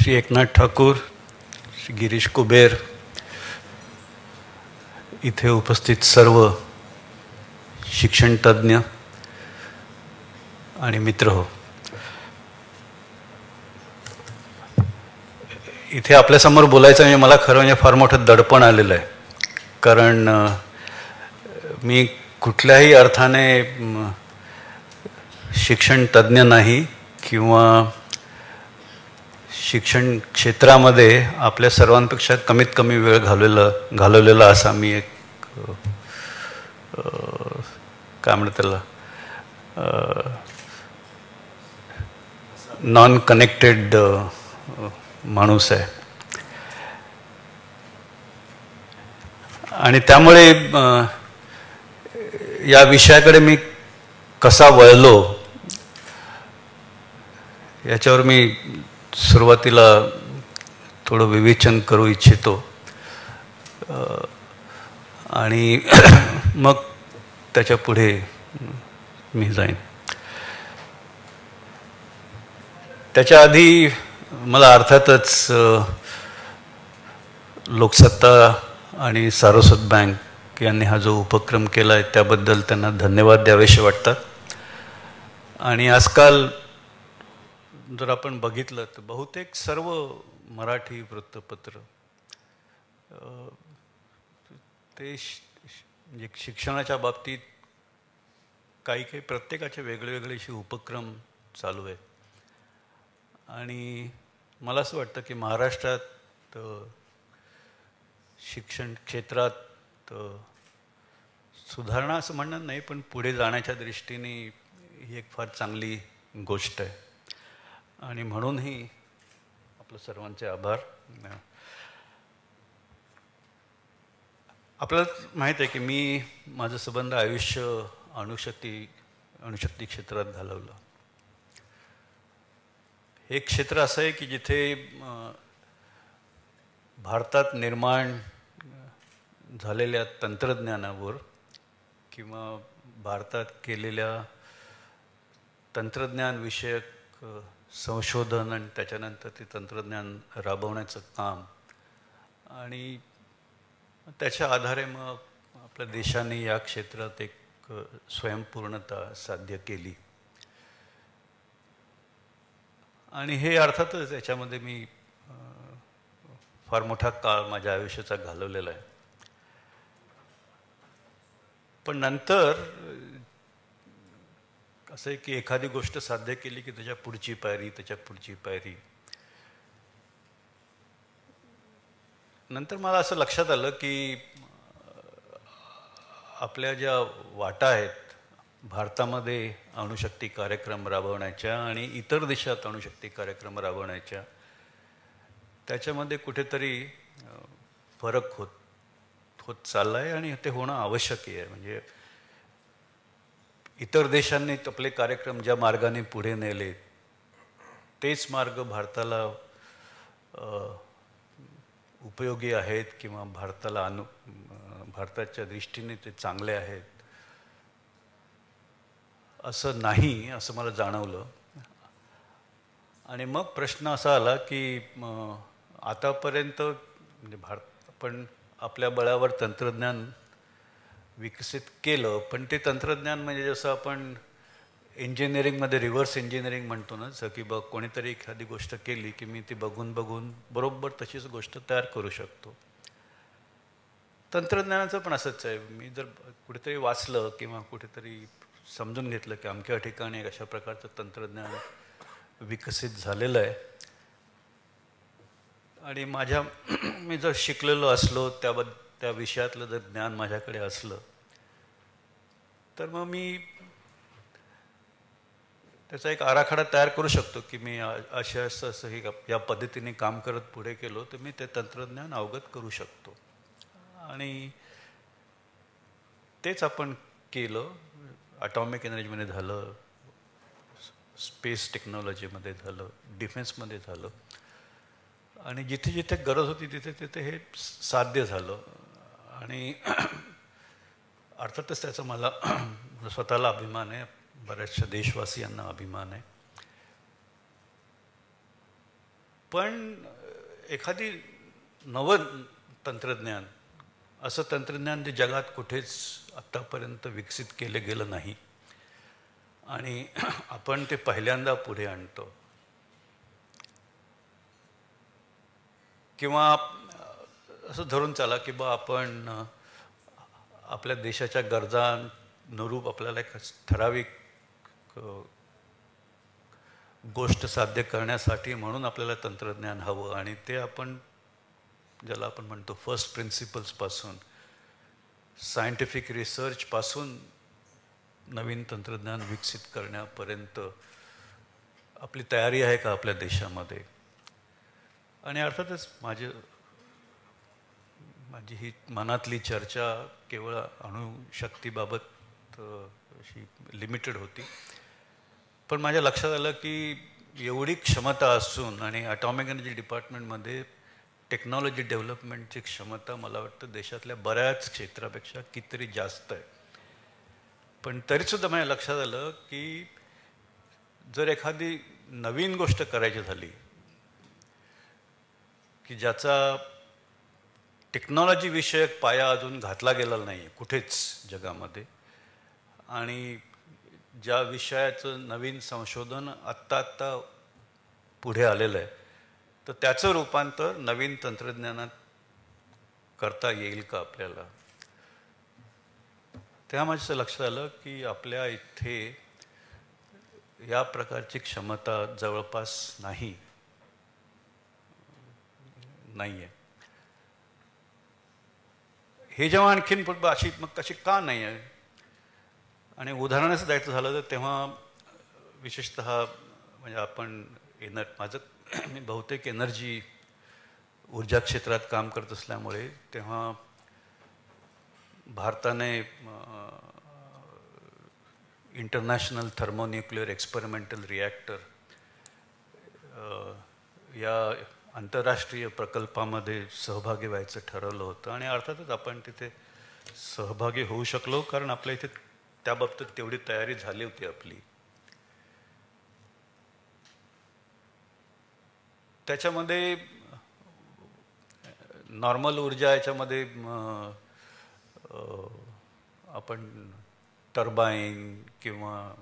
श्री एकनाथ ठाकूर, श्री गिरीश कुबेर, इथे उपस्थित सर्व शिक्षण तज्ञ आणि मित्र हो, इथे आपल्यासमोर बोलायचं म्हणजे मला खरं म्हणजे फार मोठं दडपण आलेलं आहे. कारण मी कुठल्याही अर्थाने शिक्षण तज्ञ नाही किंवा शिक्षण क्षेत्रामध्ये आपल्या सर्वांपेक्षा कमीत कमी वेळ घालवलेला असा मी एक काय म्हणतात त्याला नॉन कनेक्टेड माणूस आहे. आणि त्यामुळे या विषयाकडे मी कसा वळलो याच्यावर मी सुरुवातीला थोडं विवेचन करू इच्छितो आणि मग त्याच्या पुढे मी जाईन. त्याच्या आधी मला अर्थातच लोकसत्ता आणि सारस्वत बँक यांनी हा जो उपक्रम केला आहे त्याबद्दल त्यांना धन्यवाद द्यावेसे वाटतात. आणि आजकाल जर आपण बघितलं तर बहुतेक सर्व मराठी वृत्तपत्र ते म्हणजे शिक्षणाच्या बाबतीत काही प्रत्येकाचे वेगळे असे उपक्रम चालू आहेत. आणि मला असं वाटतं की महाराष्ट्रात शिक्षण क्षेत्रात सुधारणा असं म्हणणार नाही, पण पुढे जाण्याच्या दृष्टीने ही एक फार चांगली गोष्ट आहे. आणि म्हणूनही आपलं सर्वांचे आभार. आपल्याला माहीत आहे की मी माझं संबंध आयुष्य अणुशक्ती क्षेत्रात घालवलं. हे क्षेत्र असं आहे की जिथे भारतात निर्माण झालेल्या तंत्रज्ञानावर किंवा भारतात केलेल्या तंत्रज्ञानविषयक संशोधन आणि त्याच्यानंतर ते तंत्रज्ञान राबवण्याचं काम आणि त्याच्या आधारे मग आपल्या देशाने या क्षेत्रात एक स्वयंपूर्णता साध्य केली. आणि हे अर्थातच याच्यामध्ये मी फार मोठा काळ माझ्या आयुष्याचा घालवलेला आहे. पण नंतर असं आहे की एखादी गोष्ट साध्य केली की त्याच्या पुढची पायरी. नंतर मला असं लक्षात आलं की आपल्या ज्या वाटा आहेत भारतामध्ये अणुशक्ती कार्यक्रम राबवण्याच्या आणि इतर देशात अणुशक्ती कार्यक्रम राबवण्याच्या, त्याच्यामध्ये कुठेतरी फरक होत चालला आहे आणि ते होणं आवश्यकही आहे. म्हणजे इतर देशांनी आपले कार्यक्रम ज्या मार्गाने पुढे नेले तेच मार्ग भारताला उपयोगी आहेत किंवा भारताच्या दृष्टीने ते चांगले आहेत असं नाही, असं मला जाणवलं. आणि मग प्रश्न असा आला की आतापर्यंत म्हणजे आपण आपल्या बळावर तंत्रज्ञान विकसित केलं, पण ते तंत्रज्ञान म्हणजे जसं आपण इंजिनिअरिंगमध्ये रिव्हर्स इंजिनिअरिंग म्हणतो ना, जसं की कोणीतरी एखादी गोष्ट केली की मी ती बघून बरोबर तशीच गोष्ट तयार करू शकतो. तंत्रज्ञानाचं पण असंच आहे. मी जर कुठेतरी वाचलं किंवा कुठेतरी समजून घेतलं की अमक्या ठिकाणी एक अशा प्रकारचं तंत्रज्ञान विकसित झालेलं आहे आणि मी जर शिकलेलो असलो त्या विषयातलं जर ज्ञान माझ्याकडे असलं तर मग मी त्याचा एक आराखडा तयार करू शकतो की मी असं हे या पद्धतीने काम करत पुढे गेलो तर मी ते तंत्रज्ञान अवगत करू शकतो. आणि तेच आपण केलं. ॲटॉमिक एनर्जीमध्ये झालं, स्पेस टेक्नॉलॉजीमध्ये झालं, डिफेन्समध्ये झालं आणि जिथे जिथे गरज होती तिथे हे साध्य झालं. आणि अर्थातच त्याचा मला स्वतःला अभिमान आहे, बऱ्याचशा देशवासियांना अभिमान आहे. पण एखादी नवं तंत्रज्ञान, असं तंत्रज्ञान जे जगात कुठेच आत्तापर्यंत विकसित केलं गेलं नाही आणि आपण ते पहिल्यांदा पुढे आणतो, किंवा असं धरून चाला की बा आपण आपल्या देशाच्या गरजांनुरूप आपल्याला एक ठराविक गोष्ट साध्य करण्यासाठी म्हणून आपल्याला तंत्रज्ञान हवं आणि ते आपण ज्याला आपण म्हणतो फर्स्ट प्रिन्सिपल्सपासून, सायंटिफिक रिसर्चपासून नवीन तंत्रज्ञान विकसित करण्यापर्यंत आपली तयारी आहे का आपल्या देशामध्ये. आणि अर्थातच माझी ही मनातली चर्चा केवळ अणुशक्तीबाबत अशी लिमिटेड होती, पण माझ्या लक्षात आलं की एवढी क्षमता असून आणि ॲटॉमिक एनर्जी डिपार्टमेंटमध्ये टेक्नॉलॉजी डेव्हलपमेंटची क्षमता मला वाटतं देशातल्या बऱ्याच क्षेत्रापेक्षा कितीतरी जास्त आहे. पण तरीसुद्धा माझ्या लक्षात आलं की जर एखादी नवीन गोष्ट करायची झाली की ज्याचा टेक्नॉलॉजी विषयक पाया अजून घातला गेला नाही कुठेच जगामध्ये, आणि ज्या विषयाचं नवीन संशोधन आत्ता पुढे आलेलं आहे, तर त्याचं रूपांतर नवीन तंत्रज्ञानात करता येईल का आपल्याला. तेव्हा माझं लक्षात आलं की आपल्या इथे या प्रकारची क्षमता जवळपास नाही आहे. हे जेव्हा आणखीन मग कशी का नाही आहे, आणि उदाहरणाचं द्यायचं झालं तर तेव्हा विशेषतः म्हणजे आपण मी बहुतेक ऊर्जा क्षेत्रात काम करत असल्यामुळे तेव्हा भारताने इंटरनॅशनल थर्मोन्यूक्लिअर एक्सपेरिमेंटल रिॲक्टर या आंतरराष्ट्रीय प्रकल्पामध्ये सहभागी व्हायचं ठरवलं होतं, आणि अर्थातच आपण तिथे सहभागी होऊ शकलो कारण आपल्या इथे त्या बाबतीत तेवढी तयारी झाली होती आपली. त्याच्यामध्ये नॉर्मल ऊर्जा याच्यामध्ये आपण टर्बाईन किंवा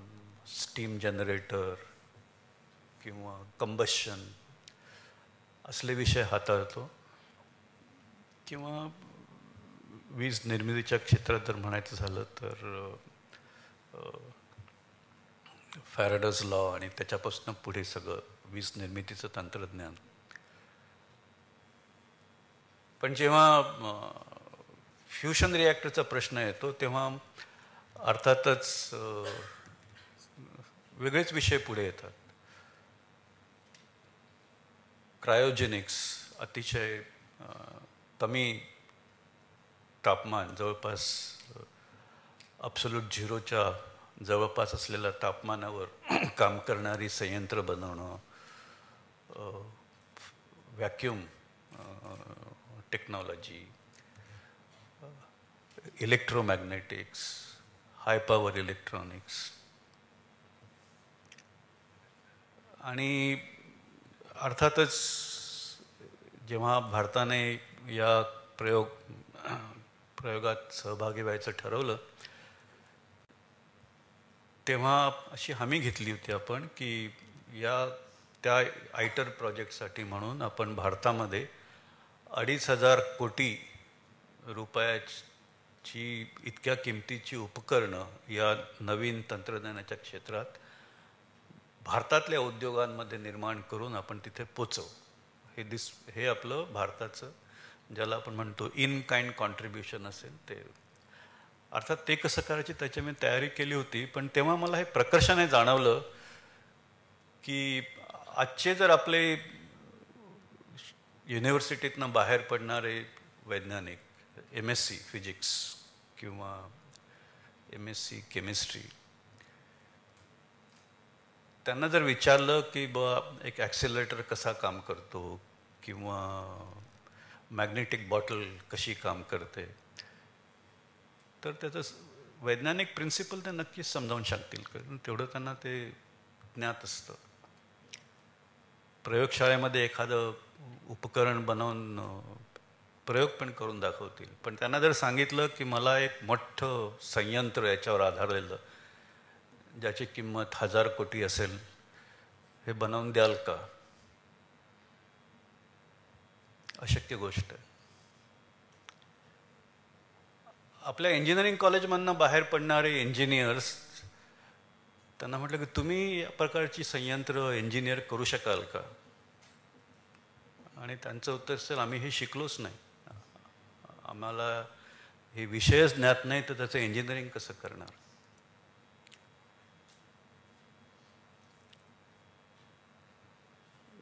स्टीम जनरेटर किंवा कंबशन असले विषय हाताळतो, किंवा वीज निर्मितीच्या क्षेत्रात जर म्हणायचं झालं तर फॅराडेज लॉ आणि त्याच्यापासून पुढे सगळं वीज निर्मितीचं तंत्रज्ञान. पण जेव्हा फ्युशन रिॲक्टरचा प्रश्न येतो तेव्हा अर्थातच वेगळेच विषय पुढे येतात. क्रायोजेनिक्स, अतिशय कमी तापमान, जवळपास अब्सोल्यूट झिरोच्या जवळपास असलेल्या तापमानावर काम करणारी संयंत्र बनवणं, vacuum technology, electromagnetics, high power electronics, आणि अर्थातच जेव्हा भारताने या प्रयोगात सहभागी व्हायचं ठरवलं तेव्हा अशी हमी घेतली होती आपण की त्या आयटर प्रोजेक्टसाठी म्हणून आपण भारतामध्ये 2,500 कोटी रुपयाची इतक्या किमतीची उपकरणं या नवीन तंत्रज्ञानाच्या क्षेत्रात भारतातल्या उद्योगांमध्ये निर्माण करून आपण तिथे पोचवू. हे आपलं भारताचं ज्याला आपण म्हणतो इन काइंड कॉन्ट्रीब्युशन असेल ते. अर्थात ते कसं करायची त्याची मी तयारी केली होती, पण तेव्हा मला हे प्रकर्षाने जाणवलं की आजचे जर आपले युनिव्हर्सिटीतनं बाहेर पडणारे वैज्ञानिक MSc फिजिक्स किंवा MSc केमिस्ट्री, त्यांना जर विचारलं की एक ॲक्सिलरेटर कसा काम करतो किंवा मॅग्नेटिक बॉटल कशी काम करते, तर त्याचं वैज्ञानिक प्रिन्सिपल ते नक्कीच समजावून सांगतील, कारण तेवढं त्यांना ते ज्ञात असतं. प्रयोगशाळेमध्ये एखादं उपकरण बनवून प्रयोग पण करून दाखवतील. पण त्यांना जर सांगितलं की मला एक मोठं संयंत्र याच्यावर आधारलेलं ज्याची किंमत 1000 कोटी असेल हे बनवून द्याल का? अशक्य गोष्ट आहे. आपल्या इंजिनिअरिंग कॉलेजमधनं बाहेर पडणारे इंजिनियर्स त्यांना म्हटलं की तुम्ही या प्रकारची संयंत्र इंजिनियर करू शकाल का? आणि त्यांचं उत्तर असेल आम्ही हे शिकलोच नाही, आम्हाला हे विषयच ज्ञात नाही, तर त्याचं इंजिनिअरिंग कसं करणार?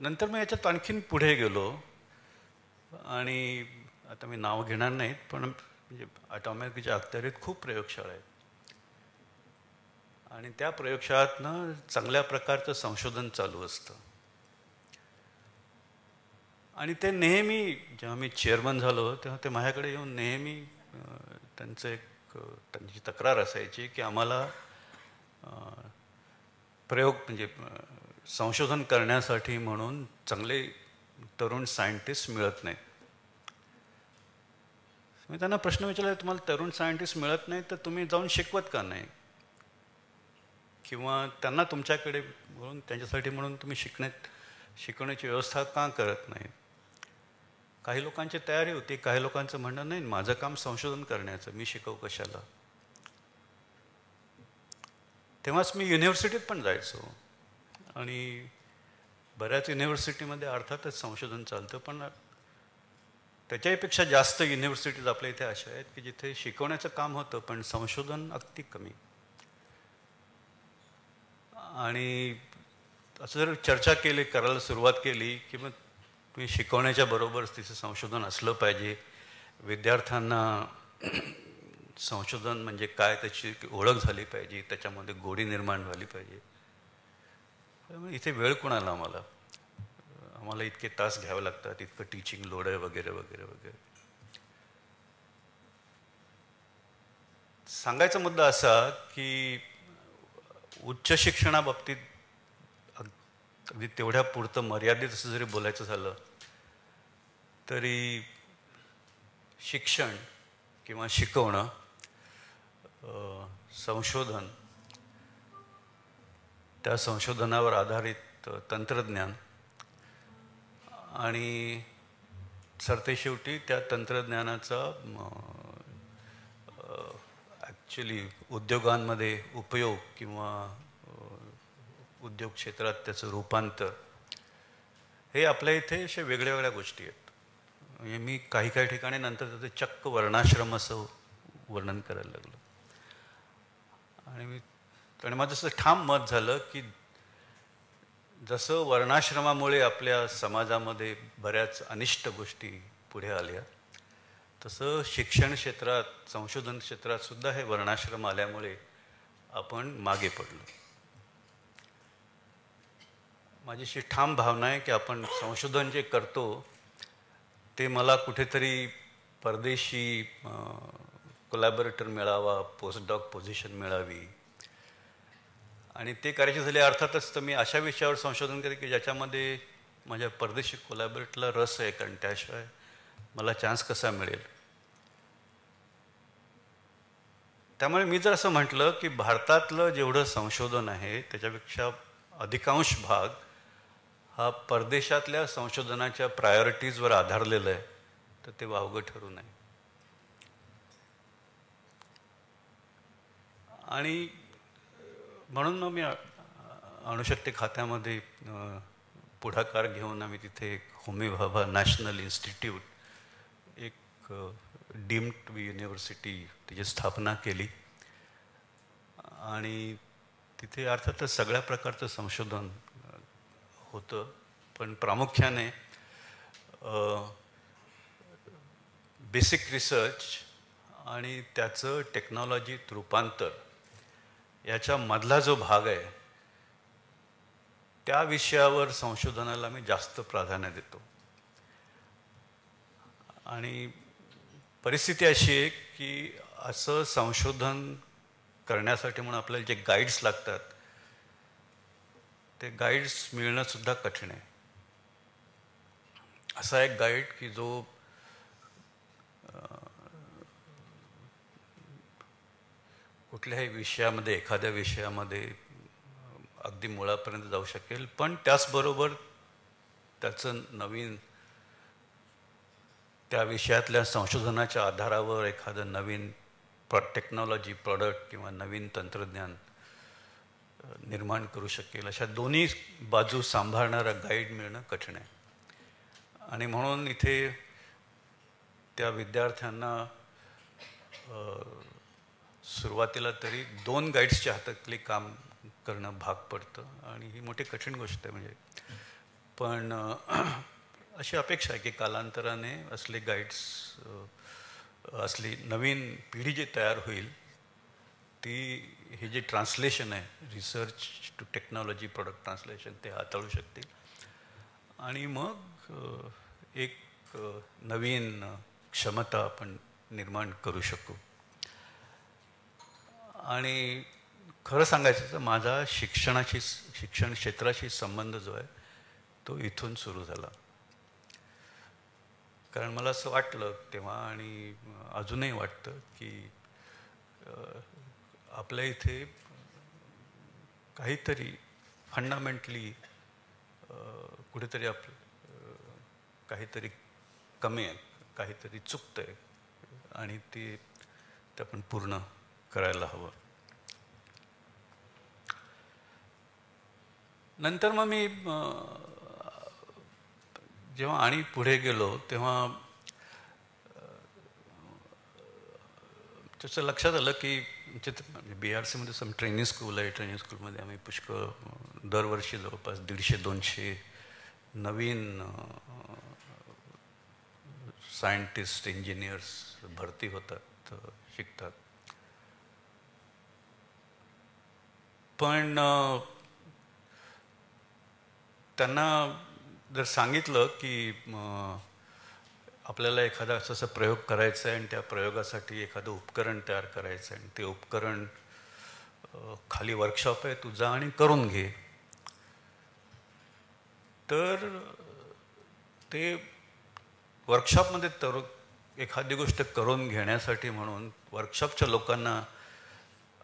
नंतर मी याच्यात आणखीन पुढे गेलो आणि आता मी नाव घेणार नाहीत, पण म्हणजे ॲटॉमिकच्या अखत्यारीत खूप प्रयोगशाळा आहेत आणि त्या प्रयोगशाळातनं चांगल्या प्रकारचं संशोधन चालू असतं. आणि ते नेहमी जेव्हा मी चेअरमन झालो तेव्हा ते माझ्याकडे येऊन नेहमी त्यांची तक्रार असायची की आम्हाला प्रयोग म्हणजे संशोधन करण्यासाठी म्हणून चांगले तरुण सायंटिस्ट मिळत नाहीत. मी त्यांना प्रश्न विचारला, तुम्हाला तरुण सायंटिस्ट मिळत नाही तर तुम्ही जाऊन शिकवत का नाही? किंवा त्यांना तुमच्याकडे म्हणून त्यांच्यासाठी म्हणून तुम्ही शिकवण्याची व्यवस्था का करत नाही? काही लोकांची तयारी होती, काही लोकांचं म्हणणं नाही माझं काम संशोधन करण्याचं, मी शिकवू कशाला? तेव्हाच मी युनिव्हर्सिटीत पण जायचो आणि बऱ्याच युनिव्हर्सिटीमध्ये अर्थातच संशोधन चालतं, पण त्याच्यापेक्षा जास्त युनिव्हर्सिटीज आपल्या इथे अशा आहेत की जिथे शिकवण्याचं काम होतं पण संशोधन अगदी कमी. आणि असं जर चर्चा करायला सुरुवात केली की मग तुम्ही शिकवण्याच्या बरोबरच तिचं संशोधन असलं पाहिजे, विद्यार्थ्यांना संशोधन म्हणजे काय त्याची ओळख झाली पाहिजे, त्याच्यामध्ये गोडी निर्माण झाली पाहिजे. इथे वेळ कोणाला? आम्हाला इतके तास घ्यावे लागतात, इतकं टीचिंग लोड आहे वगैरे वगैरे वगैरे. सांगायचा मुद्दा असा की उच्च शिक्षणाबाबतीत अगदी तेवढ्या पुरतं मर्यादित असं जरी बोलायचं झालं तरी शिक्षण किंवा शिकवणं, संशोधन, त्या संशोधनावर आधारित तंत्रज्ञान आणि सरतेशेवटी त्या तंत्रज्ञानाचा ॲक्च्युली उद्योगांमध्ये उपयोग किंवा उद्योग क्षेत्रात त्याचं रूपांतर, हे आपल्या इथे अशा वेगळ्या वेगळ्या गोष्टी आहेत. म्हणजे मी काही ठिकाणी नंतर त्याचं चक्क वर्णाश्रम असं वर्णन करायला लागलो. आणि माझं असं ठाम मत झालं की जसं वर्णाश्रमामुळे आपल्या समाजामध्ये बऱ्याच अनिष्ट गोष्टी पुढे आल्या, तसं शिक्षण क्षेत्रात, संशोधन क्षेत्रात सुद्धा हे वर्णाश्रम आल्यामुळे आपण मागे पडलो. माझी अशी ठाम भावना आहे की आपण संशोधन जे करतो ते मला कुठेतरी परदेशी कोलॅबोरेटर मिळावा, पोस्टडॉक पोझिशन मिळावी, आणि ते करायचे झाले अर्थातच तर मी अशा विषयावर संशोधन करेन की ज्याच्यामध्ये माझ्या परदेशी कोलॅबोरेटरला रस आहे, कारण त्याशिवाय मला चान्स कसा मिळेल. त्यामुळे मी जर असं म्हटलं की भारतातलं जेवढं संशोधन आहे त्याच्यापेक्षा अधिकांश भाग हा परदेशातल्या संशोधनाच्या प्रायोरिटीजवर आधारलेलं आहे, तर ते वावगं ठरू नये. आणि म्हणून मग मी अणुशक्ती खात्यामध्ये पुढाकार घेऊन आम्ही तिथे होमी भाभा नॅशनल इन्स्टिट्यूट, एक डीम्ड युनिव्हर्सिटी, त्याची स्थापना केली. आणि तिथे अर्थातच सगळ्या प्रकारचं संशोधन होतं, पण प्रामुख्याने बेसिक रिसर्च आणि त्याचं टेक्नॉलॉजीत रूपांतर याच्या मधला जो भाग आहे त्या विषयावर संशोधनाला मी जास्त प्राधान्य देतो. आणि परिस्थिती अशी आहे की असं संशोधन करण्यासाठी म्हणून आपल्याला जे गाईड्स लागतात ते गाईड्स मिळणं सुद्धा कठीण आहे. असा एक गाईड की जो कुठल्याही विषयामध्ये, एखाद्या विषयामध्ये अगदी मुळापर्यंत जाऊ शकेल, पण त्याचबरोबर त्याचं नवीन, त्या विषयातल्या संशोधनाच्या आधारावर एखादं नवीन टेक्नॉलॉजी, प्रॉडक्ट किंवा नवीन तंत्रज्ञान निर्माण करू शकेल, अशा दोन्ही बाजू सांभाळणारा गाईड मिळणं कठीण आहे. आणि म्हणून इथे त्या विद्यार्थ्यांना सुरुवातीला तरी 2 गाईड्सच्या हातातले काम करणं भाग पडतं आणि ही मोठी कठीण गोष्ट आहे. म्हणजे पण अशी अपेक्षा आहे की कालांतराने असले गाईड्स, असली नवीन पिढी जी तयार होईल ती हे जे ट्रान्सलेशन आहे, research to technology product translation, ते हाताळू शकतील आणि मग एक नवीन क्षमता आपण निर्माण करू शकू. आणि खरं सांगायचं तर माझा शिक्षण क्षेत्राशी संबंध जो आहे तो इथून सुरू झाला. कारण मला असं वाटलं तेव्हा, आणि अजूनही वाटतं, की आपल्या इथे काहीतरी फंडामेंटली कुठेतरी काहीतरी कमी आहे, काहीतरी चुकतं आहे आणि ते आपण पूर्ण करायला हवं. नंतर मग मी जेव्हा आणि पुढे गेलो तेव्हा त्याचं लक्षात आलं की BRCमध्ये सम ट्रेनिंग स्कूल आहे. ट्रेनिंग स्कूलमध्ये आम्ही पुष्कळ दरवर्षी जवळपास 150-200 नवीन सायंटिस्ट, इंजिनियर्स भरती होतात, शिकतात. पण त्यांना जर सांगितलं की आपल्याला एखादा असा प्रयोग करायचा आहे आणि त्या प्रयोगासाठी एखादं उपकरण तयार करायचं आहे आणि ते उपकरण खाली वर्कशॉप आहे, तू जा आणि करून घे, तर ते वर्कशॉपमध्ये एखादी गोष्ट करून घेण्यासाठी म्हणून वर्कशॉपच्या लोकांना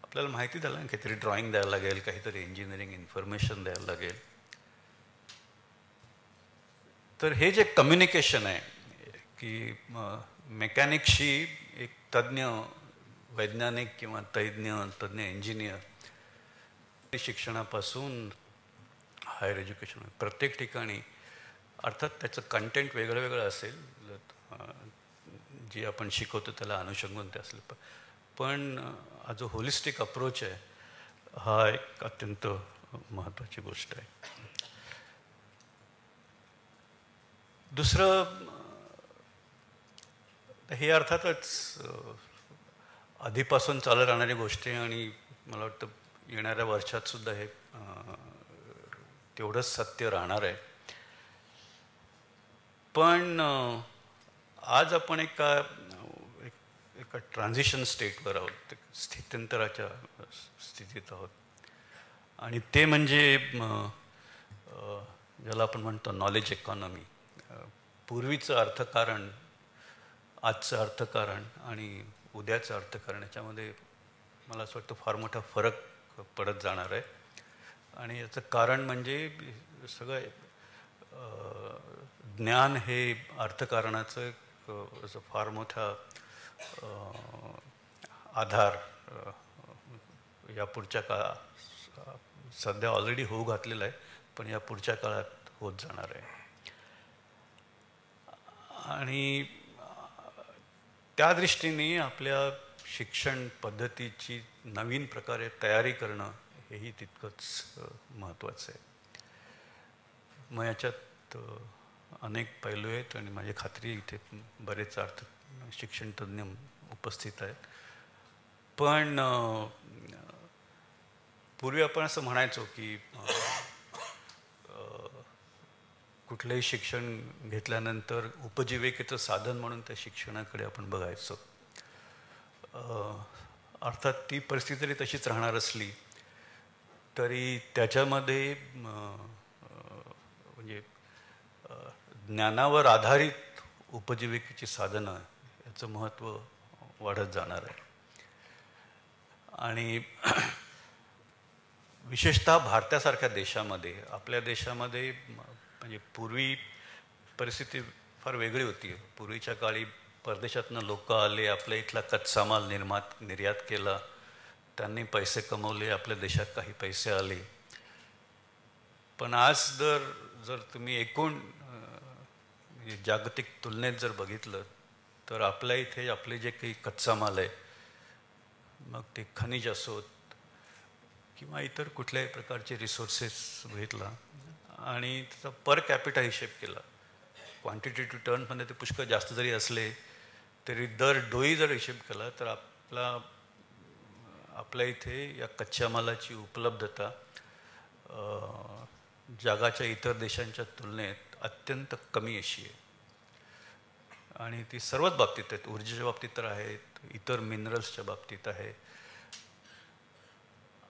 आपल्याला माहिती द्यायला, काहीतरी ड्रॉइंग द्यायला लागेल, काहीतरी इंजिनिअरिंग इन्फॉर्मेशन द्यायला लागेल. तर हे जे कम्युनिकेशन आहे की मेकॅनिक्सशी एक तज्ज्ञ वैज्ञानिक किंवा तज्ज्ञ इंजिनियर, शिक्षणापासून हायर एज्युकेशन प्रत्येक ठिकाणी, अर्थात त्याचं कंटेंट वेगळं वेगळं असेल, जे आपण शिकवतो त्याला अनुषंगून ते असेल, पण हा जो होलिस्टिक अप्रोच आहे हा एक अत्यंत महत्त्वाची गोष्ट आहे. दुसरं, हे अर्थातच आधीपासून चालत राहणारी गोष्टी आणि मला वाटतं येणाऱ्या वर्षात सुद्धा हे तेवढंच सत्य राहणार आहे. पण आज आपण एका ट्रान्झिशन स्टेटवर आहोत, स्थित्यंतराच्या स्थितीत आहोत. आणि ते म्हणजे ज्याला आपण म्हणतो नॉलेज इकॉनॉमी. पूर्वीचं अर्थकारण, आजचं अर्थकारण आणि उद्याचं अर्थकारण याच्यामध्ये मला असं वाटतं फार मोठा फरक पडत जाणार आहे. आणि याचं कारण म्हणजे सगळं ज्ञान हे अर्थकारणाचं असं फार मोठा आधार या पुढच्या काळात सध्या ऑलरेडी होऊ घातलेला आहे, पण या पुढच्या काळात होत जाणार आहे. आणि त्या दृष्टीने आपल्या शिक्षण पद्धतीची नवीन प्रकारे तयारी करणं हेही तितकंच महत्त्वाचं आहे. मग याच्यात अनेक पैलू आहेत आणि माझी खात्री इथे बरेच शिक्षण तज्ज्ञ उपस्थित आहेत. पण पूर्वी आपण असं म्हणायचो की कुठलंही शिक्षण घेतल्यानंतर उपजीविकेचं साधन म्हणून त्या शिक्षणाकडे आपण बघायचो. अर्थात ती परिस्थिती जरी तशीच राहणार असली तरी त्याच्यामध्ये म्हणजे ज्ञानावर आधारित उपजीविकेची साधनं याचं महत्त्व वाढत जाणार आहे. आणि विशेषतः भारतासारख्या देशामध्ये, आपल्या देशामध्ये म्हणजे पूर्वी परिस्थिती फार वेगळी होती. पूर्वीच्या काळी परदेशातनं लोक आले, आपल्या इथला कच्चा माल निर्यात केला, त्यांनी पैसे कमवले, आपल्या देशात काही पैसे आले. पण आज जर तुम्ही एकूण म्हणजे जागतिक तुलनेत जर बघितलं तर आपल्या इथे आपले जे काही कच्चा माल आहे, मग ते खनिज असोत किंवा इतर कुठल्याही प्रकारचे रिसोर्सेस बघितला आणि त्याचा पर कॅपिटा हिशेब केला, क्वांटिटेटिव्ह टर्ममध्ये ते पुष्कळ जास्त जरी असले तरी दर डोई जर हिशेब केला तर आपल्या इथे या कच्च्या मालाची उपलब्धता जगाच्या इतर देशांच्या तुलनेत अत्यंत कमी अशी आहे. आणि ती सर्वच बाबतीत आहेत. ऊर्जेच्या बाबतीत तर आहेत, इतर मिनरल्सच्या बाबतीत आहे.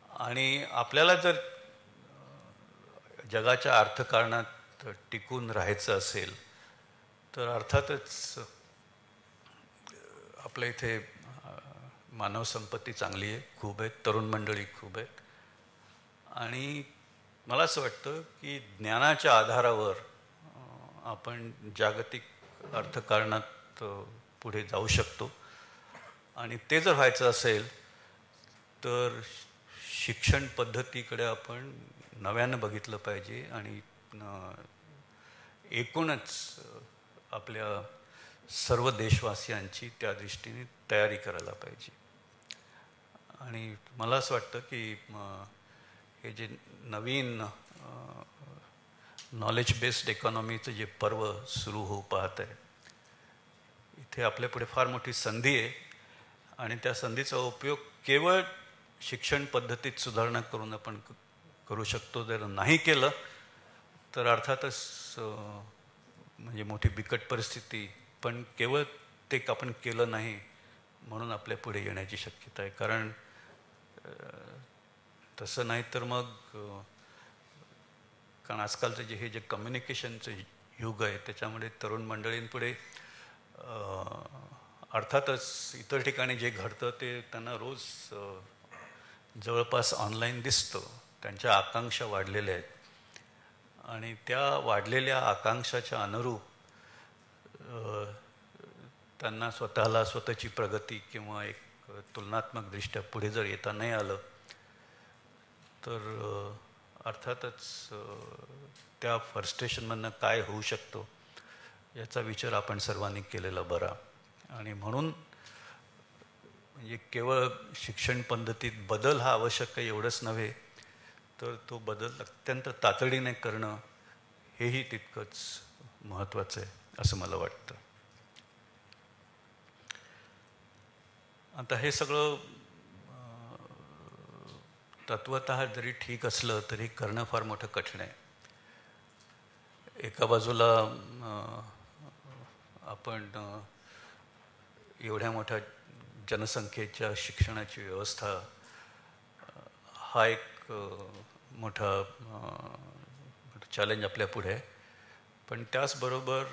आणि आपल्याला जर जगाच्या अर्थकारणात टिकून राहायचं असेल तर अर्थातच आपल्या इथे मानव संपत्ती चांगली आहे, खूप आहेत, तरुण मंडळी खूप आहेत. आणि मला असं वाटतं की ज्ञानाच्या आधारावर आपण जागतिक अर्थकारणात पुढे जाऊ शकतो. आणि ते जर व्हायचं असेल तर शिक्षण पद्धतीकडे आपण नव्यानं बघितलं पाहिजे आणि एकूणच आपल्या सर्व देशवासियांची त्या दृष्टीने तयारी करायला पाहिजे. आणि मला असं वाटतं की हे जे नवीन नॉलेज बेस्ड इकॉनॉमीचं जे पर्व सुरू होऊ पाहत आहे, इथे आपल्यापुढे फार मोठी संधी आहे. आणि त्या संधीचा उपयोग केवळ शिक्षण पद्धतीत सुधारणा करून आपण करू शकतो. जर नाही केलं तर अर्थातच म्हणजे मोठी बिकट परिस्थिती, पण केवळ ते आपण केलं नाही म्हणून आपल्या पुढे येण्याची शक्यता आहे. कारण तसं नाही तर मग कारण आजकालचं हे जे कम्युनिकेशनचं युग आहे त्याच्यामध्ये तरुण मंडळींपुढे अर्थातच इतर ठिकाणी जे घडतं ते त्यांना रोज जवळपास ऑनलाईन दिसतं. त्यांच्या आकांक्षा वाढलेल्या आहेत आणि त्या वाढलेल्या आकांक्षाच्या अनुरूप त्यांना स्वतःची प्रगती किंवा एक तुलनात्मकदृष्ट्या पुढे जर येता नाही आलं तर अर्थातच त्या फ्रस्ट्रेशनमधनं काय होऊ शकतो याचा विचार आपण सर्वांनी केलेला बरा. आणि म्हणून म्हणजे केवळ शिक्षण पद्धतीत बदल हा आवश्यक आहे एवढंच नव्हे तर तो बदल अत्यंत तातडीने करणं हेही तितकंच महत्त्वाचं आहे असं मला वाटतं. आता हे सगळं तत्वतः जरी ठीक असलं तरी करणं फार मोठं कठीण आहे. एका बाजूला आपण एवढ्या मोठ्या जनसंख्येच्या शिक्षणाची व्यवस्था हा एक मोठा चॅलेंज आपल्या पुढे आहे. पण त्याचबरोबर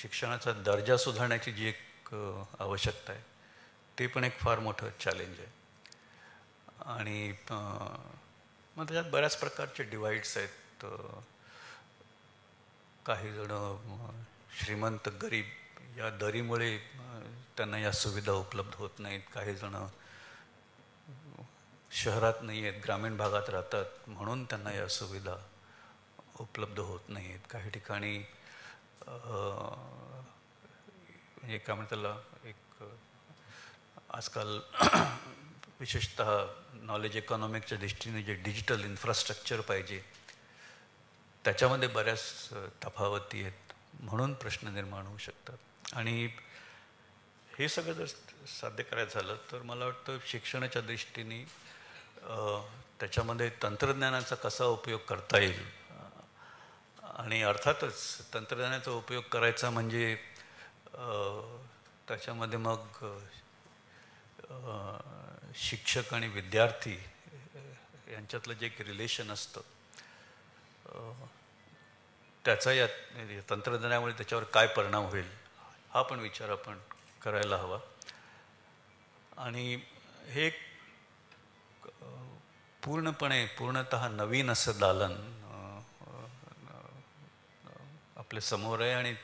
शिक्षणाचा दर्जा सुधारण्याची जी एक आवश्यकता आहे ते पण एक फार मोठं चॅलेंज आहे. आणि मग त्याच्यात बऱ्याच प्रकारचे डिवाईड्स आहेत. काही जण श्रीमंत गरीब या दरीमुळे त्यांना या सुविधा उपलब्ध होत नाहीत. काही जण शहरात नाही आहेत, ग्रामीण भागात राहतात म्हणून त्यांना या सुविधा उपलब्ध होत नाही आहेत. काही ठिकाणी म्हणजे काय म्हणतात त्याला एक आजकाल विशेषतः नॉलेज इकॉनॉमिकच्या दृष्टीने जे डिजिटल इन्फ्रास्ट्रक्चर पाहिजे त्याच्यामध्ये बऱ्याच तफावती आहेत म्हणून प्रश्न निर्माण होऊ शकतात. आणि हे सगळं जर साध्य करायचं झालं तर मला वाटतं शिक्षणाच्या दृष्टीने त्याच्यामध्ये तंत्रज्ञानाचा कसा उपयोग करता येईल. आणि अर्थातच तंत्रज्ञानाचा उपयोग करायचा म्हणजे त्याच्यामध्ये मग शिक्षक आणि विद्यार्थी यांच्यातलं जे एक रिलेशन असतं त्याचा या तंत्रज्ञानामुळे त्याच्यावर काय परिणाम होईल हा पण विचार आपण करायला हवा. आणि हे पूर्णतः नवीन असं दालन आपल्या समोर आहे आणि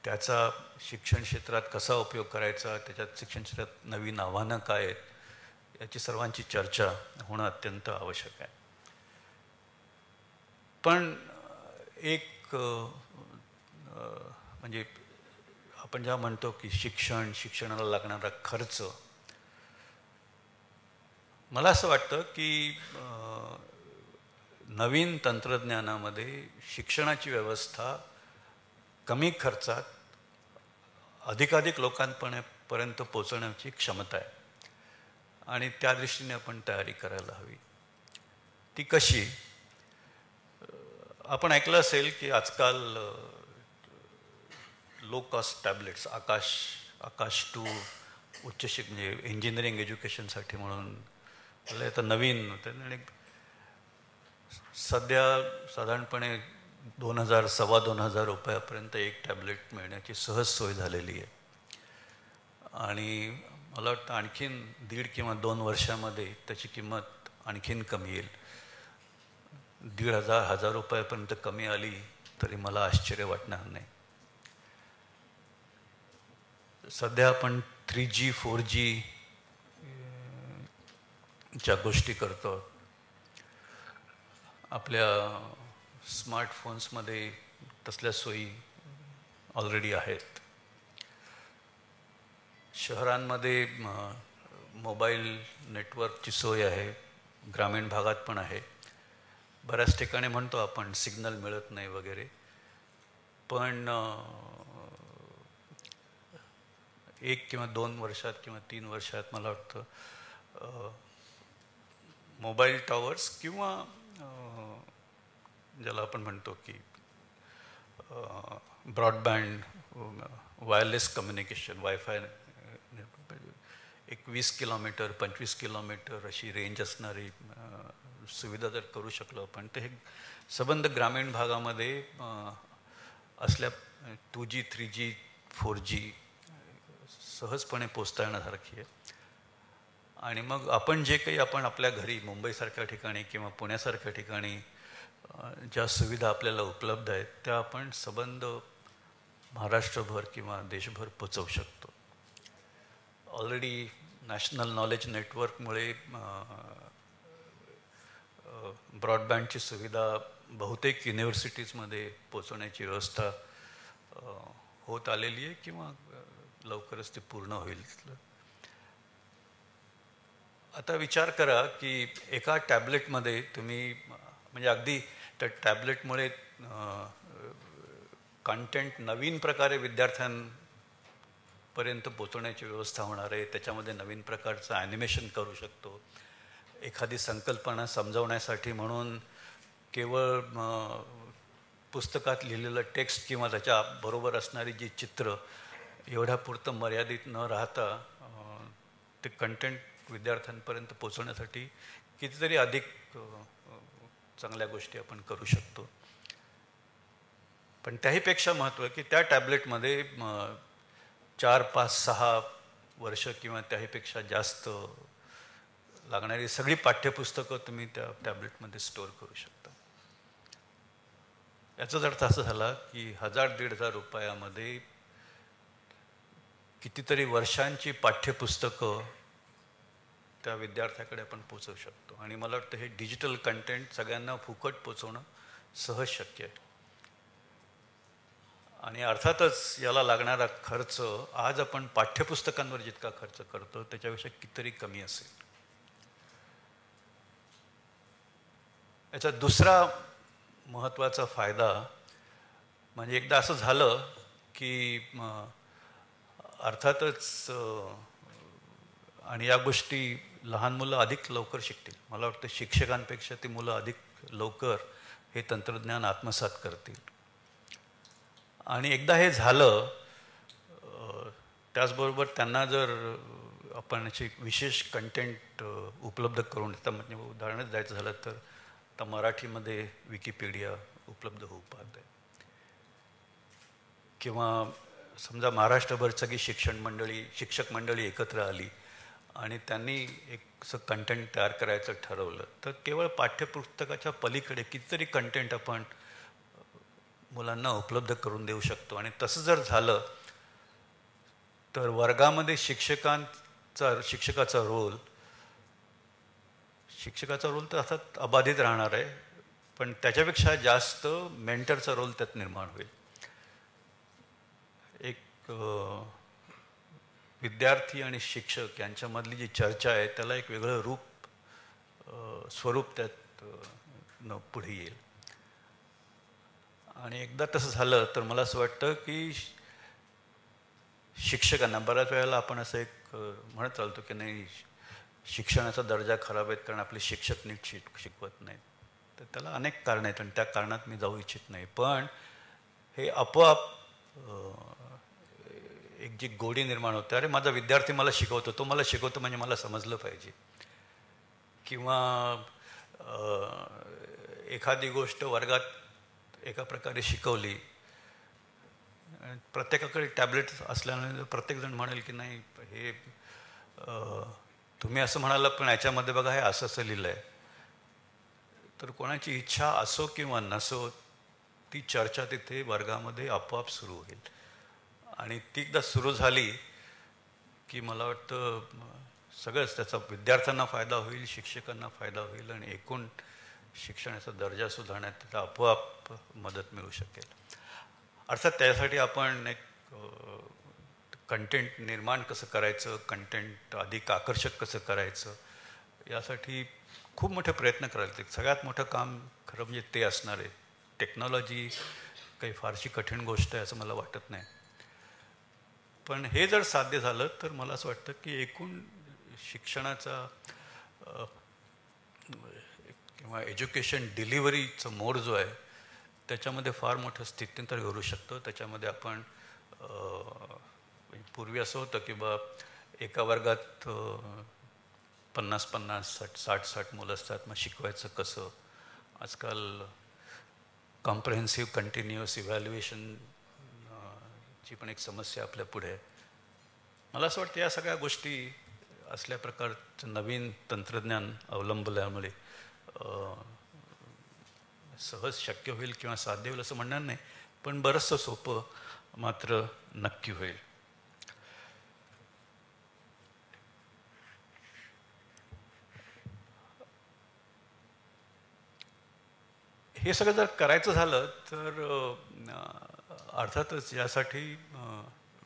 त्याचा शिक्षण क्षेत्रात कसा उपयोग करायचा, त्याच्यात शिक्षण क्षेत्रात नवीन आव्हानं काय आहेत याची सर्वांची चर्चा होणं अत्यंत आवश्यक आहे. पण एक म्हणजे आपण जेव्हा म्हणतो की शिक्षणाला लागणारा खर्च, मला असं वाटतं की नवीन तंत्रज्ञानामध्ये शिक्षणाची व्यवस्था कमी खर्चात अधिकाधिक लोकांपर्यंत पोचवण्याची क्षमता आहे आणि त्या दृष्टीने आपण तयारी करायला हवी. ती कशी? आपण ऐकलं असेल की आजकाल लो कॉस्ट टॅबलेट्स आकाश 2 म्हणजे इंजिनिअरिंग एज्युकेशनसाठी म्हणून आता नवीन आणि सध्या साधारणपणे 2,000-2,500 रुपयापर्यंत एक टॅबलेट मिळण्याची सहज सोय झालेली आहे. आणि मला वाटतं आणखीन 1.5 किंवा 2 वर्षामध्ये त्याची किंमत आणखीन कमी येईल. 1,500 रुपयापर्यंत कमी आली तरी मला आश्चर्य वाटणार नाही. सध्या आपण 3G 4G च्या गोष्टी करतो. आपल्या स्मार्टफोन्समध्ये तसल्या सोयी ऑलरेडी आहेत. शहरांमध्ये मोबाईल नेटवर्कची सोय आहे, ग्रामीण भागात पण आहे. बऱ्याच ठिकाणी म्हणतो आपण सिग्नल मिळत नाही वगैरे, पण 1 किंवा 2 वर्षात किंवा 3 वर्षात मला वाटतं मोबाईल टॉवर्स किंवा ज्याला आपण म्हणतो की ब्रॉडबँड वायरलेस कम्युनिकेशन वायफाय, एक 20 किलोमीटर 25 किलोमीटर अशी रेंज असणारी सुविधा जर करू शकलो आपण, तर हे संबंध ग्रामीण भागामध्ये असल्या 2G 3G 4G सहजपणे पोचता येण्यासारखी आहे. आणि मग आपण जे काही आपण आपल्या घरी मुंबईसारख्या ठिकाणी किंवा पुण्यासारख्या ठिकाणी ज्या सुविधा आपल्याला उपलब्ध आहेत त्या आपण संबंध महाराष्ट्रभर किंवा देशभर पोचवू शकतो. ऑलरेडी नॅशनल नॉलेज नेटवर्कमुळे ब्रॉडबँडची सुविधा बहुतेक युनिव्हर्सिटीजमध्ये पोचवण्याची व्यवस्था होत आलेली आहे किंवा लवकरच ती पूर्ण होईल. आता विचार करा की एका टॅबलेटमध्ये तुम्ही म्हणजे अगदी त्या टॅबलेटमुळे कंटेंट नवीन प्रकारे विद्यार्थ्यांपर्यंत पोचवण्याची व्यवस्था होणार आहे. त्याच्यामध्ये नवीन प्रकारचं ॲनिमेशन करू शकतो. एखादी संकल्पना समजावण्यासाठी म्हणून केवळ पुस्तकात लिहिलेलं टेक्स्ट किंवा त्याच्याबरोबर असणारी जी चित्र एवढ्यापुरतं मर्यादित न राहता ते कंटेंट विद्यार्थ्यांपर्यंत पोचवण्यासाठी कितीतरी अधिक चांगल्या गोष्टी आपण करू शकतो. पण त्याहीपेक्षा महत्त्व की त्या टॅबलेटमध्ये 4, 5, 6 वर्ष किंवा त्याहीपेक्षा जास्त लागणारी सगळी पाठ्यपुस्तकं तुम्ही त्या टॅबलेटमध्ये स्टोअर करू शकता. याचाच अर्थ असा झाला की 1,000-1,500 रुपयामध्ये कितीतरी वर्षांची पाठ्यपुस्तकं त्या विद्यार्थ्याकडे आपण पोचवू शकतो. आणि मला वाटतं हे डिजिटल कंटेंट सगळ्यांना फुकट पोचवणं सहज शक्य आहे. आणि अर्थातच याला लागणारा खर्च आज आपण पाठ्यपुस्तकांवर जितका खर्च करतो त्याच्यापेक्षा कितीतरी कमी असेल. याचा दुसरा महत्त्वाचा फायदा म्हणजे एकदा असं झालं की अर्थातच आणि या गोष्टी लहान मुलं अधिक लवकर शिकतील. मला वाटतं शिक्षकांपेक्षा ती मुलं अधिक लवकर हे तंत्रज्ञान आत्मसात करतील. आणि एकदा हे झालं त्याचबरोबर त्यांना जर आपण अशी विशेष कंटेंट उपलब्ध करून देता, म्हणजे उदाहरणच द्यायचं झालं तर आता मराठीमध्ये विकिपीडिया उपलब्ध होऊ पाहत आहे. किंवा समजा महाराष्ट्रभर सगळी शिक्षक मंडळी एकत्र आली आणि त्यांनी एक असं कंटेंट तयार करायचं ठरवलं, तर केवळ पाठ्यपुस्तकाच्या पलीकडे कितीतरी कंटेंट आपण मुलांना उपलब्ध करून देऊ शकतो. आणि तसं जर झालं तर वर्गामध्ये शिक्षकाचा रोल तर अर्थात अबाधित राहणार आहे, पण त्याच्यापेक्षा जास्त मेंटरचा रोल त्यात निर्माण होईल. एक विद्यार्थी आणि शिक्षक यांच्यामधली जी चर्चा आहे त्याला एक वेगळं स्वरूप त्यात पुढे येईल. आणि एकदा तसं झालं तर मला असं वाटतं की शिक्षकांना, बऱ्याच वेळेला आपण असं एक म्हणत चालतो की नाही, शिक्षणाचा दर्जा खराब आहे कारण आपले शिक्षक नीट शिकवत नाहीत. तर त्याला अनेक कारणं आहेत आणि त्या कारणात मी जाऊ इच्छित नाही. पण हे आपोआप एक जी गोडी निर्माण होते, अरे माझा विद्यार्थी मला शिकवतो, तो मला शिकवतो म्हणजे मला समजलं पाहिजे. किंवा एखादी गोष्ट वर्गात एका प्रकारे शिकवली, प्रत्येकाकडे टॅबलेट असल्याने प्रत्येकजण म्हणेल की नाही हे तुम्ही असं म्हणाला पण याच्यामध्ये बघा हे असं असं लिहिलं आहे. तर कोणाची इच्छा असो किंवा नसो, ती चर्चा तिथे वर्गामध्ये आपोआप सुरू होईल. आणि ती एकदा सुरू झाली की मला वाटतं सगळंच त्याचा विद्यार्थ्यांना फायदा होईल, शिक्षकांना फायदा होईल आणि एकूण शिक्षणाचा दर्जा सुधारण्यात त्याचा आपोआप मदत मिळू शकेल. अर्थात त्यासाठी आपण एक कंटेंट निर्माण कसं करायचं, कंटेंट अधिक आकर्षक कसं करायचं, यासाठी खूप मोठे प्रयत्न करायला लागतील. सगळ्यात मोठं काम खरं म्हणजे ते असणार आहे. टेक्नॉलॉजी काही फारशी कठीण गोष्ट आहे असं मला वाटत नाही. पण हे जर साध्य झालं तर मला असं वाटतं की एकूण शिक्षणाचा किंवा एज्युकेशन डिलिव्हरीचा मोड जो आहे त्याच्यामध्ये फार मोठं स्थित्यंतर घडू शकतं. त्याच्यामध्ये आपण पूर्वी असं होतं की एका वर्गात 50-50, 60-60 मुलं असतात, मग शिकवायचं कसं. आजकाल कॉम्प्रेहेन्सिव्ह कंटिन्युअस इव्हॅल्युएशन ची पण एक समस्या आपल्या पुढे आहे. मला असं वाटतं या सगळ्या गोष्टी असल्या प्रकारचं नवीन तंत्रज्ञान अवलंबल्यामुळे सहज शक्य होईल किंवा साध्य होईल असं म्हणणार नाही, पण बरंचसं सोपं मात्र नक्की होईल. हे सगळं जर करायचं झालं तर अर्थातच यासाठी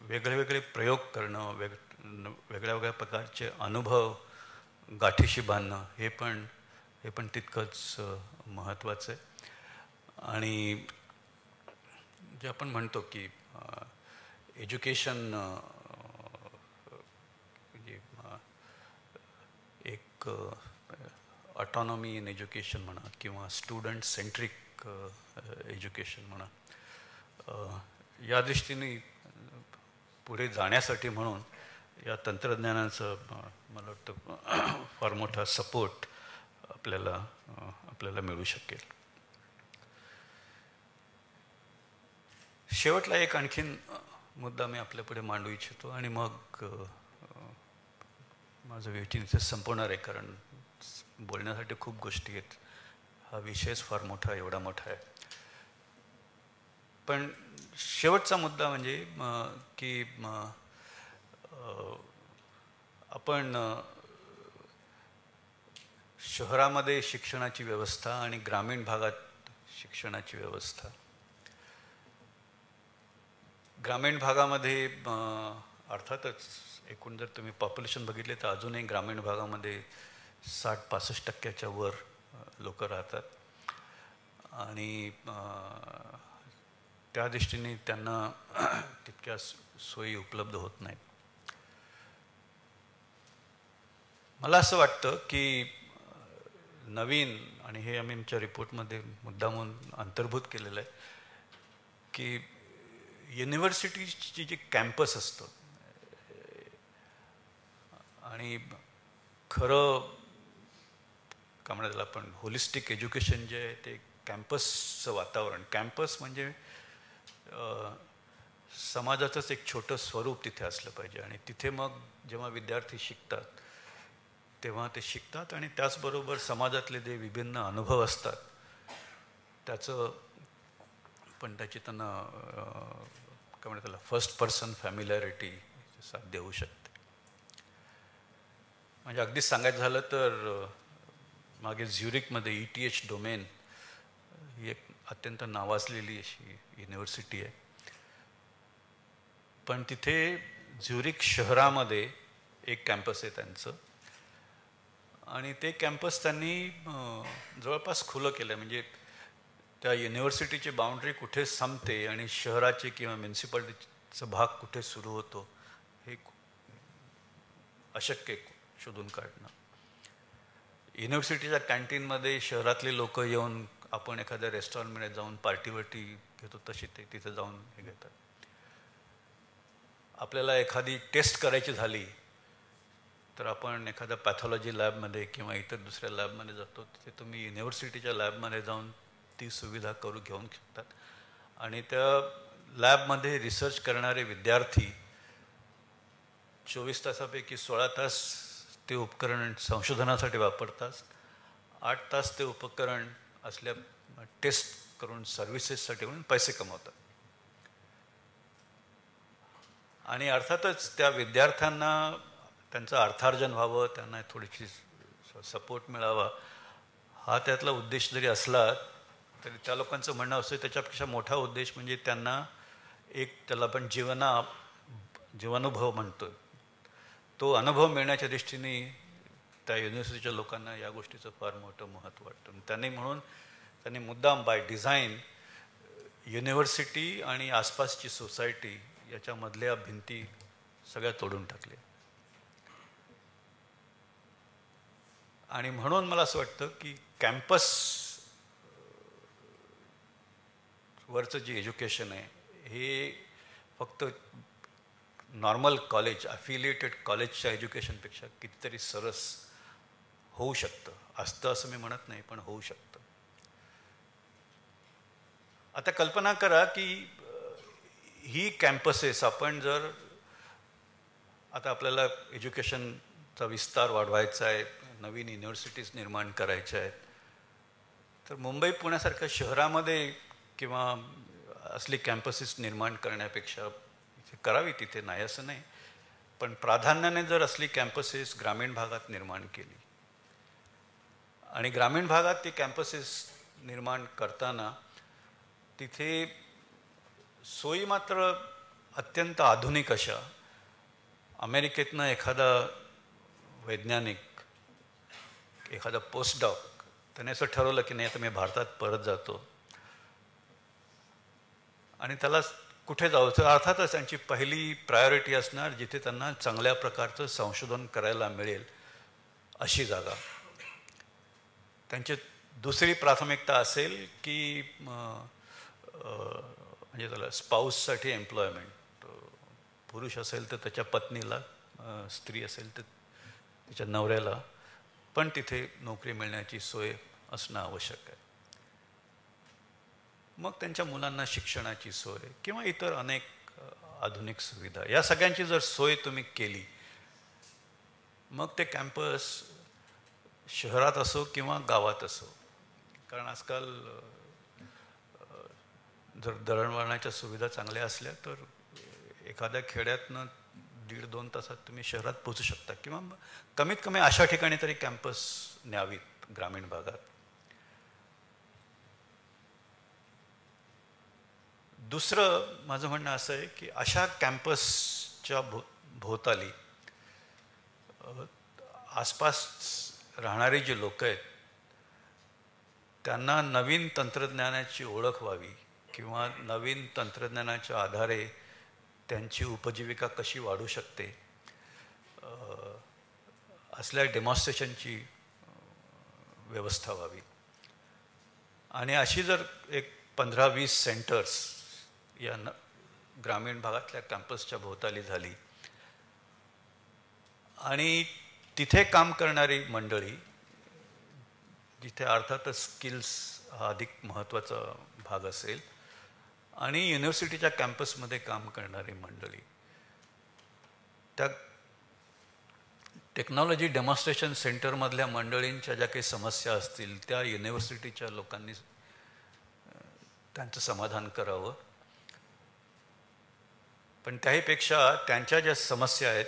वेगळे वेगळे प्रयोग करणं, वेगळ्या वेगळ्या प्रकारचे अनुभव गाठीशी बांधणं हे पण तितकंच महत्त्वाचं आहे. आणि जे आपण म्हणतो की एज्युकेशन एक ऑटॉनॉमी इन एज्युकेशन म्हणा किंवा स्टुडंट सेंट्रिक एज्युकेशन म्हणा, या दृष्टीने पुढे जाण्यासाठी म्हणून या तंत्रज्ञानाचं मला वाटतं फार मोठा सपोर्ट आपल्याला मिळू शकेल. शेवटला एक आणखीन मुद्दा मी आपल्यापुढे मांडू इच्छितो आणि मग माझं वेळ इथे संपवणार आहे, कारण बोलण्यासाठी खूप गोष्टी आहेत. हा विषयच फार मोठा, एवढा मोठा आहे. पण शेवटचा मुद्दा म्हणजे की आपण शहरामध्ये शिक्षणाची व्यवस्था आणि ग्रामीण भागात शिक्षणाची व्यवस्था. ग्रामीण भागामध्ये अर्थातच एकूण जर तुम्ही पॉप्युलेशन बघितले तर अजूनही ग्रामीण भागामध्ये 60-65% वर लोक राहतात आणि त्या दृष्टीने त्यांना तितक्या सोयी उपलब्ध होत नाहीत. मला असं वाटतं की नवीन, आणि हे आम्ही आमच्या रिपोर्टमध्ये मुद्दामून अंतर्भूत केलेलं आहे, की युनिव्हर्सिटीची जी कॅम्पस असतं आणि खरं काय म्हणतात आपण होलिस्टिक एज्युकेशन जे आहे ते कॅम्पसचं वातावरण, कॅम्पस म्हणजे समाजाचंच एक छोटं स्वरूप तिथे असलं पाहिजे. आणि तिथे मग जेव्हा विद्यार्थी शिकतात तेव्हा ते शिकतात आणि त्याचबरोबर समाजातले जे विभिन्न अनुभव असतात त्याचं पण त्याची त्यांना काय म्हणतात त्याला फर्स्ट पर्सन फॅमिलॅरिटी साध्य होऊ शकते. म्हणजे अगदीच सांगायचं झालं तर मागे झ्युरिकमध्ये ETH डोमेन ही एक अत्यंत नावाजलेली अशी युनिव्हर्सिटी आहे. पण तिथे झ्युरिक शहरामध्ये एक कॅम्पस आहे त्यांचं आणि ते कॅम्पस त्यांनी जवळपास खुलं केलं. म्हणजे त्या युनिव्हर्सिटीची बाउंड्री कुठे संपते आणि शहराचे किंवा म्युन्सिपाल्टीचा भाग कुठे सुरू होतो हे अशक्य शोधून काढणं. युनिव्हर्सिटीच्या कॅन्टीनमध्ये शहरातले लोक येऊन आपण एखाद्या रेस्टॉरंटमध्ये जाऊन पार्टीवरती घेतो तशी ते तिथे जाऊन हे घेतात. आपल्याला एखादी टेस्ट करायची झाली तर आपण एखाद्या पॅथॉलॉजी लॅबमध्ये किंवा इतर दुसऱ्या लॅबमध्ये जातो. तिथे तुम्ही युनिव्हर्सिटीच्या लॅबमध्ये जाऊन ती सुविधा घेऊन शकतात. आणि त्या लॅबमध्ये रिसर्च करणारे विद्यार्थी 24 तासापैकी 16 तास ते उपकरण संशोधनासाठी वापरतात. 8 तास ते उपकरण असल्या टेस्ट करून सर्व्हिसेससाठी म्हणून पैसे कमवतात. आणि अर्थातच त्या विद्यार्थ्यांना त्यांचं अर्थार्जन व्हावं, त्यांना थोडीशी सपोर्ट मिळावा हा त्यातला उद्देश जरी असला तरी त्या लोकांचं म्हणणं असतं त्याच्यापेक्षा मोठा उद्देश म्हणजे त्यांना एक त्याला आपण जीवनानुभव म्हणतो तो अनुभव मिळण्याच्या दृष्टीने त्या युनिव्हर्सिटीच्या लोकांना या गोष्टीचं फार मोठं महत्त्व वाटतं. त्यांनी मुद्दाम बाय डिझाईन युनिव्हर्सिटी आणि आसपासची सोसायटी याच्यामधल्या भिंती सगळ्या तोडून टाकल्या. आणि म्हणून मला असं वाटतं की कॅम्पस वरचं जे एज्युकेशन आहे हे फक्त नॉर्मल कॉलेज अफिलिएटेड कॉलेजच्या एज्युकेशनपेक्षा कितीतरी सरस होऊ शकतं. असतं असं मी म्हणत नाही, पण होऊ शकतं. आता कल्पना करा की ही कॅम्पसेस आपण जर आता आपल्याला एज्युकेशनचा विस्तार वाढवायचा आहे, नवीन युनिव्हर्सिटीज निर्माण करायच्या आहेत, तर मुंबई पुण्यासारख्या शहरामध्ये किंवा असली कॅम्पसेस निर्माण करण्यापेक्षा करावी तिथे नाही असं नाही, पण प्राधान्याने जर असली कॅम्पसेस ग्रामीण भागात निर्माण केली आणि ग्रामीण भागात ती कॅम्पसेस निर्माण करताना तिथे सोयी मात्र अत्यंत आधुनिक अशा, अमेरिकेतनं एखादा वैज्ञानिक एखादा पोस्टडॉक त्याने असं ठरवलं की नाही आता मी भारतात परत जातो आणि त्याला कुठे जावं, तर अर्थातच त्यांची पहिली प्रायोरिटी असणार जिथे त्यांना चांगल्या प्रकारचं संशोधन करायला मिळेल अशी जागा. त्यांची दुसरी प्राथमिकता असेल की म्हणजे त्याला स्पाऊससाठी एम्प्लॉयमेंट, पुरुष असेल तर त्याच्या पत्नीला, स्त्री असेल तर तिच्या नवऱ्याला पण तिथे नोकरी मिळण्याची सोय असणं आवश्यक आहे. मग त्यांच्या मुलांना शिक्षणाची सोय किंवा इतर अनेक आधुनिक सुविधा या सगळ्यांची जर सोय तुम्ही केली मग ते कॅम्पस शहरात असो किंवा गावात असो, कारण आजकाल जर दळणवळणाच्या सुविधा चांगल्या असल्या तर एखाद्या खेड्यातनं 1.5-2 तासात तुम्ही शहरात पोहोचू शकता किंवा कमीत कमी अशा ठिकाणी तरी कॅम्पस न्यावीत ग्रामीण भागात. दुसरं माझं म्हणणं असं आहे की अशा कॅम्पसच्या भोवताली आसपास राहणारे जे लोक आहेत त्यांना नवीन तंत्रज्ञानाची ओळख व्हावी किंवा नवीन तंत्रज्ञानाच्या आधारे त्यांची उपजीविका कशी वाढू शकते असल्या डेमॉन्स्ट्रेशनची व्यवस्था व्हावी. आणि अशी जर एक 15-20 सेंटर्स या ग्रामीण भागातल्या कॅम्पसच्या भोवताली झाली आणि तिथे काम करणारी मंडळी जिथे अर्थातच स्किल्स हा अधिक महत्त्वाचा भाग असेल. आणि युनिव्हर्सिटीच्या कॅम्पसमध्ये काम करणारी मंडळी, त्या टेक्नॉलॉजी डेमॉन्स्ट्रेशन सेंटरमधल्या मंडळींच्या ज्या काही समस्या असतील त्या युनिव्हर्सिटीच्या लोकांनी त्यांचं समाधान करावं. पण त्याहीपेक्षा त्यांच्या ज्या समस्या आहेत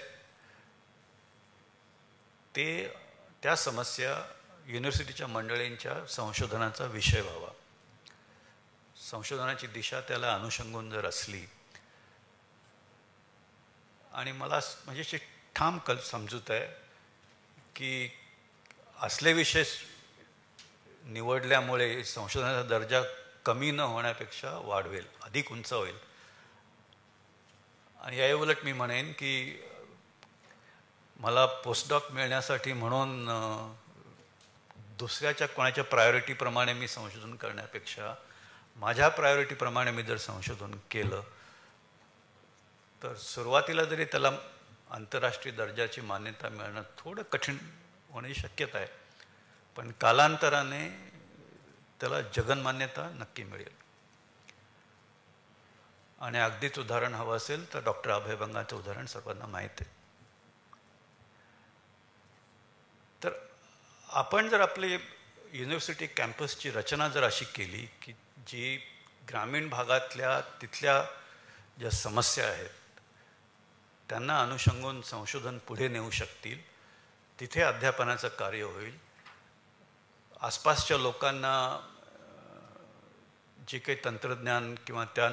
त्या समस्या युनिव्हर्सिटीच्या मंडळींच्या संशोधनाचा विषय व्हावा. संशोधनाची दिशा त्याला अनुषंगून जर असली, आणि मला म्हणजे ठाम समजूत आहे की असले विषय निवडल्यामुळे संशोधनाचा दर्जा कमी न होण्यापेक्षा वाढवेल, अधिक उंच होईल. आणि याउलट मी म्हणेन की मला पोस्टडॉक मिळण्यासाठी म्हणून दुसऱ्याच्या कोणाच्या प्रायोरिटीप्रमाणे मी संशोधन करण्यापेक्षा माझ्या प्रायोरिटीप्रमाणे मी जर संशोधन केलं तर सुरुवातीला जरी त्याला आंतरराष्ट्रीय दर्जाची मान्यता मिळणं थोडं कठीण होण्याची शक्यता आहे, पण कालांतराने त्याला जगन्मान्यता नक्की मिळेल. आणि अगदीच उदाहरण हवं असेल तर डॉक्टर अभय बंगाचं उदाहरण सर्वांना माहीत आहे. तर आपण जर आपली युनिव्हर्सिटी कॅम्पसची रचना जर अशी केली की जी ग्रामीण भागातल्या तिथल्या ज्या समस्या आहेत त्यांना अनुषंगून संशोधन पुढे नेऊ शकतील, तिथे अध्यापनाचं कार्य होईल, आसपासच्या लोकांना जे काही तंत्रज्ञान किंवा त्या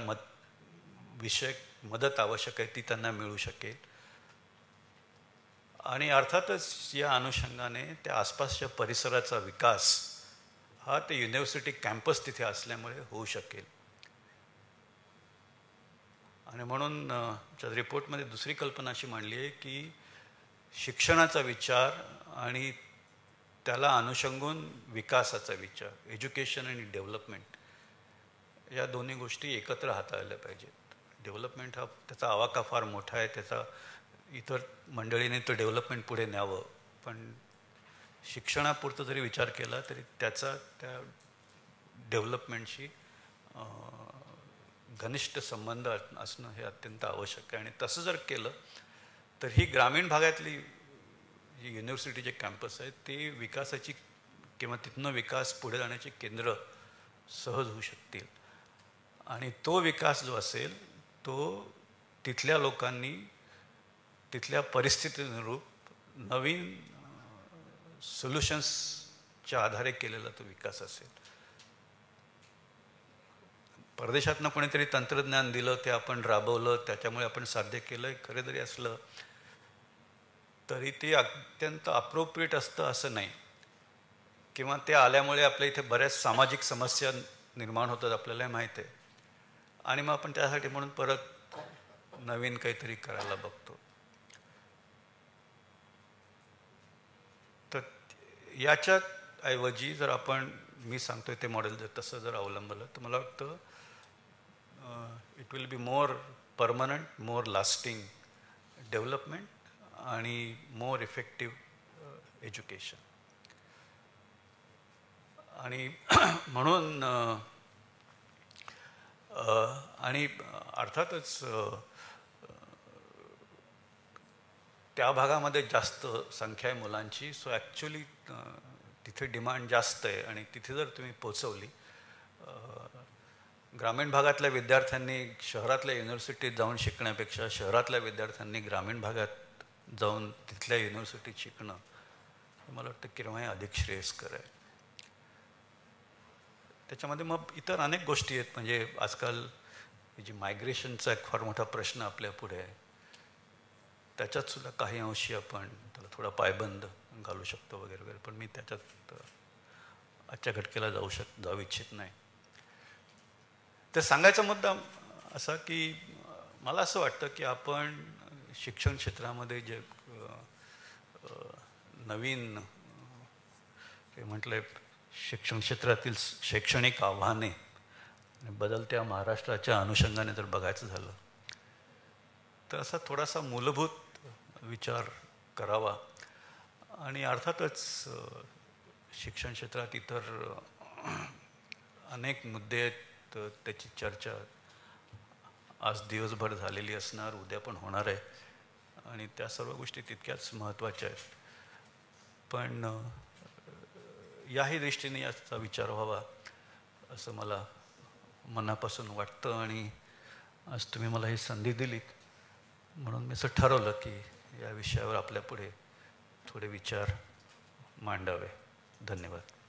विषयक मदत आवश्यक आहे ती त्यांना मिळू शकेल. आणि अर्थातच या अनुषंगाने त्या आसपासच्या परिसराचा विकास हा ते युनिव्हर्सिटी कॅम्पस तिथे असल्यामुळे होऊ शकेल. आणि म्हणून रिपोर्टमध्ये दुसरी कल्पना अशी मांडली आहे की शिक्षणाचा विचार आणि त्याला अनुषंगून विकासाचा विचार, एज्युकेशन आणि डेव्हलपमेंट, या दोन्ही गोष्टी एकत्र हाताळल्या पाहिजेत. डेव्हलपमेंट हा त्याचा आवाका फार मोठा आहे, त्याचा इतर मंडळीने तो डेव्हलपमेंट पुढे न्यावं, पण शिक्षणापुरतं जरी विचार केला तरी त्याचा त्या डेव्हलपमेंटशी घनिष्ठ संबंध असणं हे अत्यंत आवश्यक आहे. आणि तसं जर केलं तर ही ग्रामीण भागातली जी युनिव्हर्सिटीचे कॅम्पस आहेत ते विकासाची किंवा तिथनं विकास पुढे जाण्याची केंद्र सहज होऊ शकतील. आणि तो विकास जो असेल तो तिथल्या लोकांनी तिथल्या परिस्थितीनुरूप नवीन सोल्युशन्सच्या आधारे केलेला तो विकास असेल. परदेशातनं कोणीतरी तंत्रज्ञान दिलं, ते आपण राबवलं, त्याच्यामुळे आपण साध्य केलं खरं जरी असलं तरी ते अत्यंत अप्रोप्रिएट असतं असं नाही. किंवा ते आल्यामुळे आपल्या इथे बऱ्याच सामाजिक समस्या निर्माण होतात आपल्याला माहीत आहे, आणि मग आपण त्यासाठी म्हणून परत नवीन काहीतरी करायला बघतो. तर याच्या ऐवजी जर आपण मी सांगतोय ते मॉडेल जर तसं जर अवलंबलं तर मला वाटतं it will be more permanent, more lasting development आणि मोर इफेक्टिव्ह एज्युकेशन. आणि म्हणून आणि अर्थातच त्या भागामध्ये जास्त संख्या आहे मुलांची, सो ॲक्च्युली तिथे डिमांड जास्त आहे. आणि तिथे जर तुम्ही पोचवली, ग्रामीण भागातल्या विद्यार्थ्यांनी शहरातल्या युनिव्हर्सिटीत जाऊन शिकण्यापेक्षा शहरातल्या विद्यार्थ्यांनी ग्रामीण भागात जाऊन तिथल्या युनिव्हर्सिटीत शिकणं मला वाटतं केव्हाही अधिक श्रेयस्कर आहे. त्याच्यामध्ये मग इतर अनेक गोष्टी आहेत. म्हणजे आजकाल जी मायग्रेशनचा एक फार मोठा प्रश्न आपल्या पुढे आहे, त्याच्यात सुद्धा काही अंशी आपण त्याला थोडा पायबंद घालू शकतो वगैरे वगैरे, पण मी त्याच्यात आजच्या घटकेला जाऊ इच्छित नाही. तर सांगायचा मुद्दा असा की मला असं वाटतं की आपण शिक्षण क्षेत्रामध्ये जे नवीन ते म्हटलंय शिक्षण क्षेत्रातील शैक्षणिक आव्हाने बदलत्या महाराष्ट्राच्या अनुषंगाने जर बघायचं झालं तर असा थोडासा मूलभूत विचार करावा. आणि अर्थातच शिक्षण क्षेत्रात इतर अनेक मुद्दे आहेत, तर त्याची चर्चा आज दिवसभर झालेली असणार, उद्या पण होणार आहे आणि त्या सर्व गोष्टी तितक्याच महत्त्वाच्या आहेत. पण याही दृष्टीने याचा विचार व्हावा असं मला मनापासून वाटतं आणि आज तुम्ही मला ही संधी दिलीत म्हणून मी असं ठरवलं की या विषयावर आपल्यापुढे थोडे विचार मांडावे. धन्यवाद.